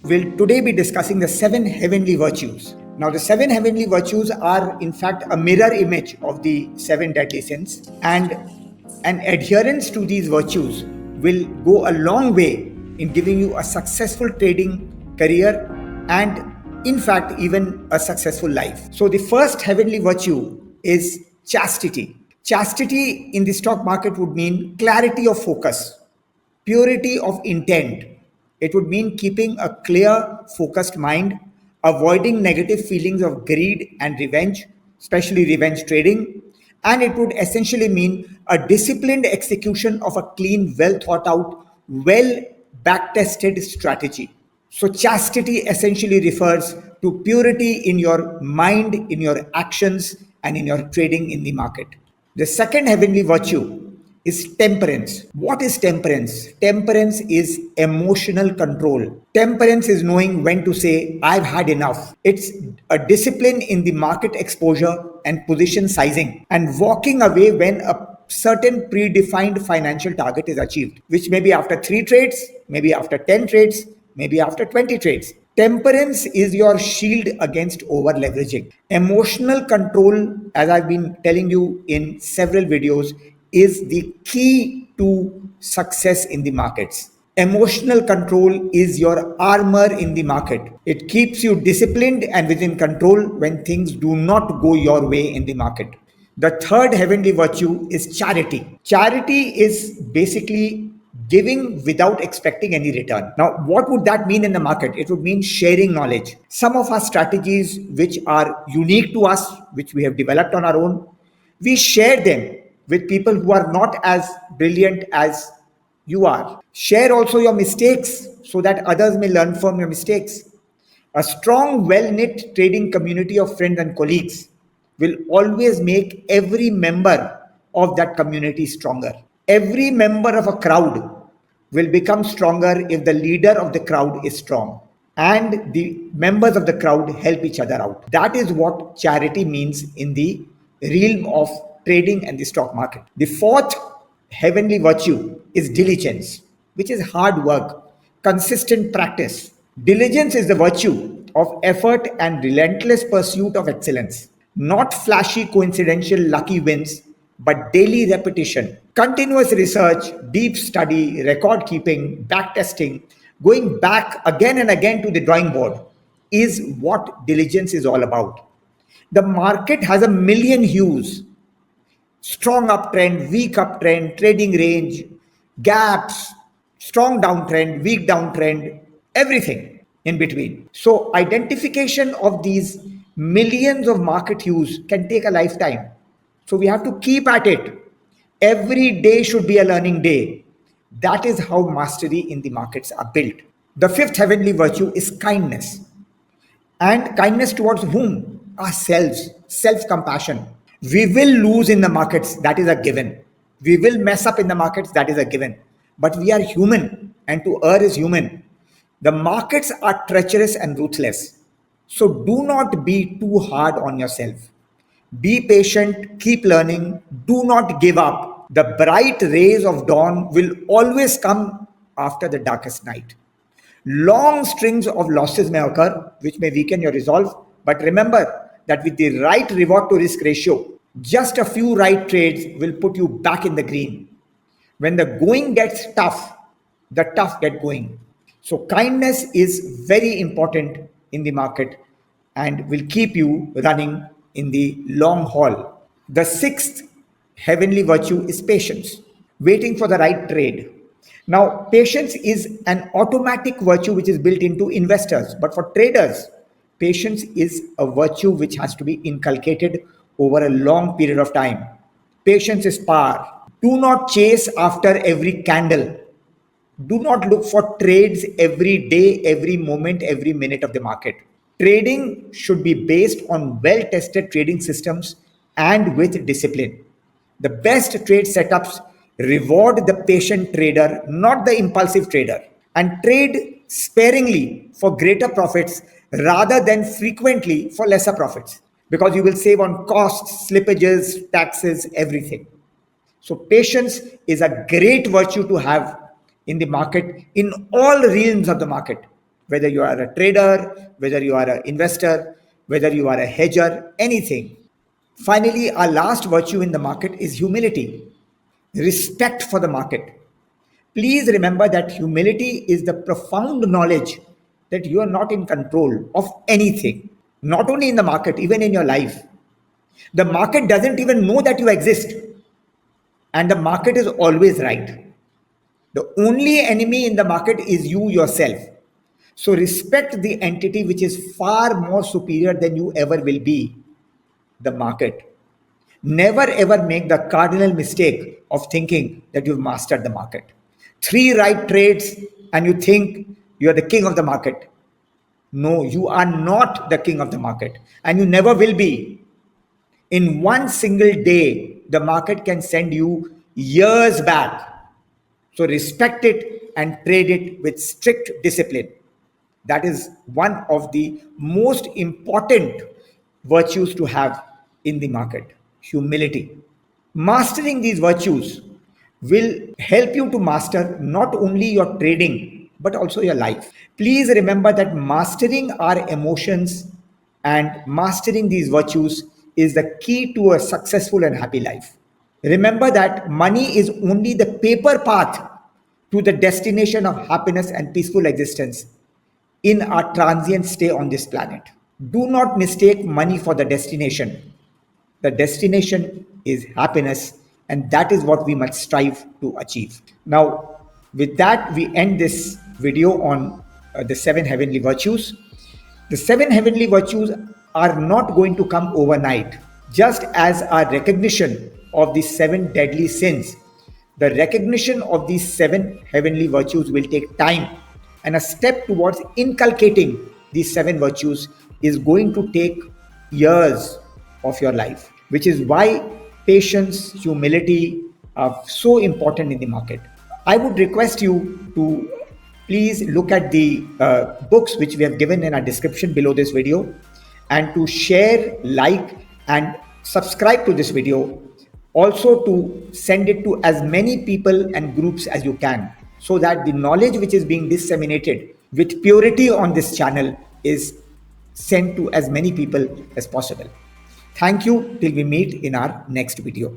We'll today be discussing the seven heavenly virtues. Now, the seven heavenly virtues are, in fact, a mirror image of the seven deadly sins, and an adherence to these virtues will go a long way in giving you a successful trading career and, in fact, even a successful life. So, the first heavenly virtue is chastity. Chastity in the stock market would mean clarity of focus, purity of intent. It would mean keeping a clear, focused mind, avoiding negative feelings of greed and revenge, especially revenge trading. And it would essentially mean a disciplined execution of a clean, well thought out, well back tested strategy. So, chastity essentially refers to purity in your mind, in your actions, and in your trading in the market. The second heavenly virtue is temperance. What is temperance? Temperance is emotional control. Temperance is knowing when to say, I've had enough. It's a discipline in the market exposure and position sizing, and walking away when a certain predefined financial target is achieved, which may be after 3 trades, maybe after 10 trades, maybe after 20 trades. Temperance is your shield against over leveraging. Emotional control, as I've been telling you in several videos, is the key to success in the markets. Emotional control is your armor in the market. It keeps you disciplined and within control when things do not go your way in the market. The third heavenly virtue is charity. Charity is basically giving without expecting any return. Now, what would that mean in the market? It would mean sharing knowledge. Some of our strategies, which are unique to us, which we have developed on our own, we share them with people who are not as brilliant as you are. Share also your mistakes so that others may learn from your mistakes. A strong, well knit trading community of friends and colleagues will always make every member of that community stronger. Every member of a crowd will become stronger if the leader of the crowd is strong and the members of the crowd help each other out. That is what charity means in the realm of trading and the stock market. The fourth heavenly virtue is diligence, which is hard work, consistent practice. Diligence is the virtue of effort and relentless pursuit of excellence, not flashy coincidental lucky wins, but daily repetition, continuous research, deep study, record keeping, back testing, going back again and again to the drawing board is what diligence is all about. The market has a million hues: strong uptrend, weak uptrend, trading range, gaps, strong downtrend, weak downtrend, everything in between. So, identification of these millions of market hues can take a lifetime. So, we have to keep at it. Every day should be a learning day. That is how mastery in the markets are built. The fifth heavenly virtue is kindness. And kindness towards whom? Ourselves, self compassion. We will lose in the markets, that is a given. We will mess up in the markets, that is a given. But we are human, and to err is human. The markets are treacherous and ruthless. So do not be too hard on yourself. Be patient, keep learning, do not give up. The bright rays of dawn will always come after the darkest night. Long strings of losses may occur, which may weaken your resolve. But remember that with the right reward to risk ratio, just a few right trades will put you back in the green. When the going gets tough, the tough get going. So, kindness is very important in the market and will keep you running in the long haul. The sixth heavenly virtue is patience, waiting for the right trade. Now, patience is an automatic virtue which is built into investors, but for traders, patience is a virtue which has to be inculcated over a long period of time. Patience is power. Do not chase after every candle. Do not look for trades every day, every moment, every minute of the market. Trading should be based on well tested trading systems and with discipline. The best trade setups reward the patient trader, not the impulsive trader, and trade sparingly for greater profits rather than frequently for lesser profits, because you will save on costs, slippages, taxes, everything. So, patience is a great virtue to have in the market, in all realms of the market, whether you are a trader, whether you are an investor, whether you are a hedger, anything. Finally, our last virtue in the market is humility, respect for the market. Please remember that humility is the profound knowledge that you are not in control of anything, not only in the market, even in your life. The market doesn't even know that you exist, and the market is always right. The only enemy in the market is you yourself. So respect the entity which is far more superior than you ever will be, the market. Never ever make the cardinal mistake of thinking that you've mastered the market. Three right trades and you think you are the king of the market. No, you are not the king of the market and you never will be. In one single day, the market can send you years back. So respect it and trade it with strict discipline. That is one of the most important virtues to have in the market, humility. Mastering these virtues will help you to master not only your trading but also your life. Please remember that mastering our emotions and mastering these virtues is the key to a successful and happy life. Remember that money is only the paper path to the destination of happiness and peaceful existence in our transient stay on this planet. Do not mistake money for the destination. The destination is happiness, and that is what we must strive to achieve. Now, with that, we end this video on the seven heavenly virtues. The seven heavenly virtues are not going to come overnight, just as our recognition of the seven deadly sins. The recognition of these seven heavenly virtues will take time, and a step towards inculcating these seven virtues is going to take years of your life, which is why patience, humility are so important in the market. I would request you to please look at the books which we have given in our description below this video, and to share, like, and subscribe to this video. Also, to send it to as many people and groups as you can, so that the knowledge which is being disseminated with purity on this channel is sent to as many people as possible. Thank you till we meet in our next video.